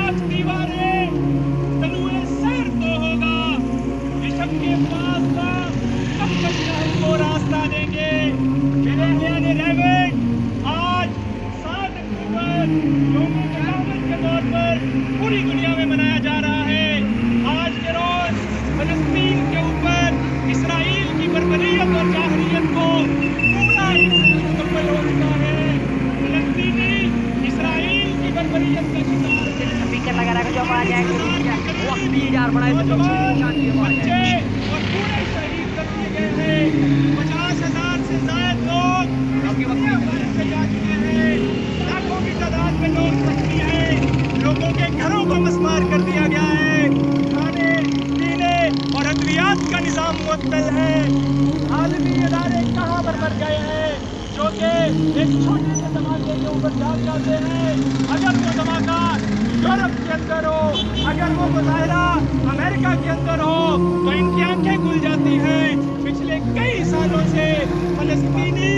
लाख दीवारें तलुए सर तो होगा, विश्व के पास का कब तक को रास्ता देंगे। मेरे अहले रेवेंट, आज 7 अक्टूबर यौम क़यामत के तौर पर पूरी दुनिया में मनाया जा रहा है। आज के रोज फलस्तीन के ऊपर इसराइल की बर्बरियत और जाहरियत को पूरा मुकम्मल हो चुका है। फलस्तीनी इसराइल की बर्बरियत का शिकार है। स्पीकर लगा रखा जो आवाज आएगी वक्त भी यार बनाए तो बच्चे और पूरे शहीद कर दिए गए हैं। 50,000 से ज्यादा लोग से जा चुके हैं। लाखों की तादाद में लोग जख्मी हैं। लोगों के घरों को मस्मार कर दिया गया है। खाने पीने और अद्वियात का निज़ाम मुअत्तल है। आलमी इदारे कहाँ पर मर गए हैं जो कि एक छोटे से धमाके के ऊपर जाग जाते हैं। अगर वो धमाका यूरोप के अंदर हो, अगर वो मुजाहिरा अमेरिका के अंदर हो, तो इनकी आंखें खुल जाती हैं। पिछले कई सालों से फलस्तीनी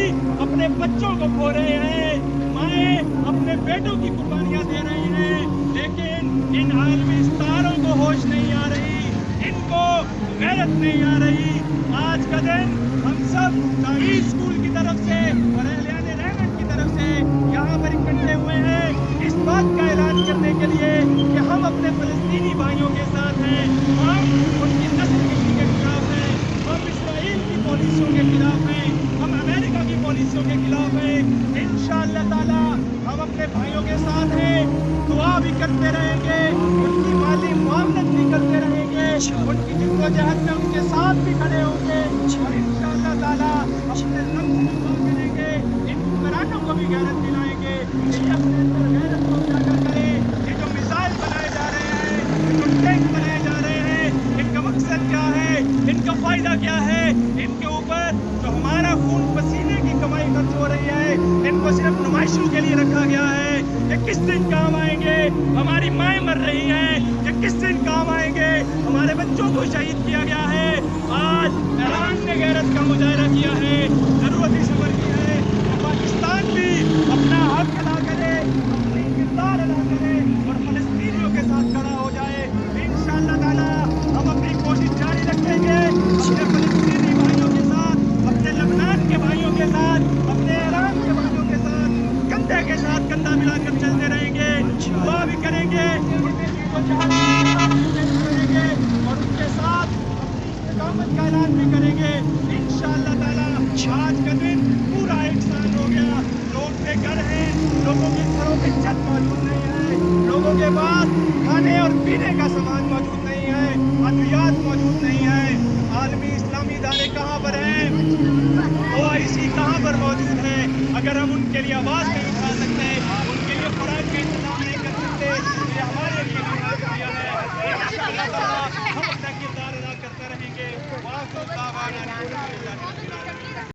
अपने बच्चों को खो रहे हैं, माएँ अपने बेटों की कुर्बानियां दे रही हैं, लेकिन इन आलमी सितारों को होश नहीं आ रही, इनको गैरत नहीं आ रही। आज का दिन हम सब तारीख स्कूल की तरफ से और अहले रेवेंट की तरफ से यहाँ पर इकट्ठे हुए हैं इस बात का ऐलान करने के लिए कि हम अपने फलस्तीनी भाइयों के साथ हैं। हम उनकी नस्लकशी के खिलाफ हैं, हम इसराइल की पॉलिसियों के खिलाफ हैं, हम अमेरिका की पॉलिसियों के खिलाफ हैं। इंशाअल्लाह ताला हम अपने भाइयों के साथ हैं, दुआ भी करते रहेंगे, उनकी माली मुआवनत भी करते रहेंगे, उनकी जिद्दोजहद में उनके साथ भी खड़े होंगे और इंशाअल्लाह ताला अपने रब से दुआ करेंगे, इन हुक्मरानों को भी गैरत दिलाएंगे कि ये अपने अंदर गैरत को उजागर करें। ये जो मिसाइल बनाए जा रहे हैं, ये जो टैंक बनाए जा रहे हैं, इनका मकसद क्या है, इनका फायदा क्या है, इनके ऊपर जो हमारा खून पसीने की कमाई खर्च हो रही है, इनको सिर्फ नुमाइशों के लिए रखा गया है। ये किस दिन काम आएंगे? हमारी माएँ मर रही हैं, ये किस दिन काम आएंगे? हमारे बच्चों को शहीद किया गया है। आज ईरान ने गैरत का मुजाहरा किया है, जरूरत इस अमर की है कि पाकिस्तान भी अपना हक अदा करे, अपनी किरदार अदा करे और फलस्तीनियों के साथ खड़ा हो जाए। इंशाअल्लाह ताला हम अपनी कोशिश जारी रखेंगे, अपने फलस्तीनी भाइयों के साथ, अपने लबनान के भाइयों के साथ, अपने ईरान के भाइयों के साथ कंधे के साथ कंधा मिलाकर चलते रहेंगे, दुआ भी करेंगे, उनके करेंगे और उनके साथ अपनी इस्तिकामत का ऐलान भी करेंगे। इंशाअल्लाह ताला आज का दिन पूरा एक साल हो गया। लोग बेघर हैं, लोगों के घरों में छत मौजूद नहीं है, लोगों के पास खाने और पीने का सामान मौजूद नहीं है, अद्वियात मौजूद नहीं है। आलमी इस्लामी इदारे कहाँ पर हैं? OIC कहाँ पर मौजूद है? अगर हम उनके लिए आवाज़ नहीं उठा सकते, उनके लिए फ़राइज़ का इंतजाम नहीं कर सकते, ये हमारे लिए गुनाह कर दिया है। इंशाअल्लाह ताला हम अपना किरदार अदा करते रहेंगे।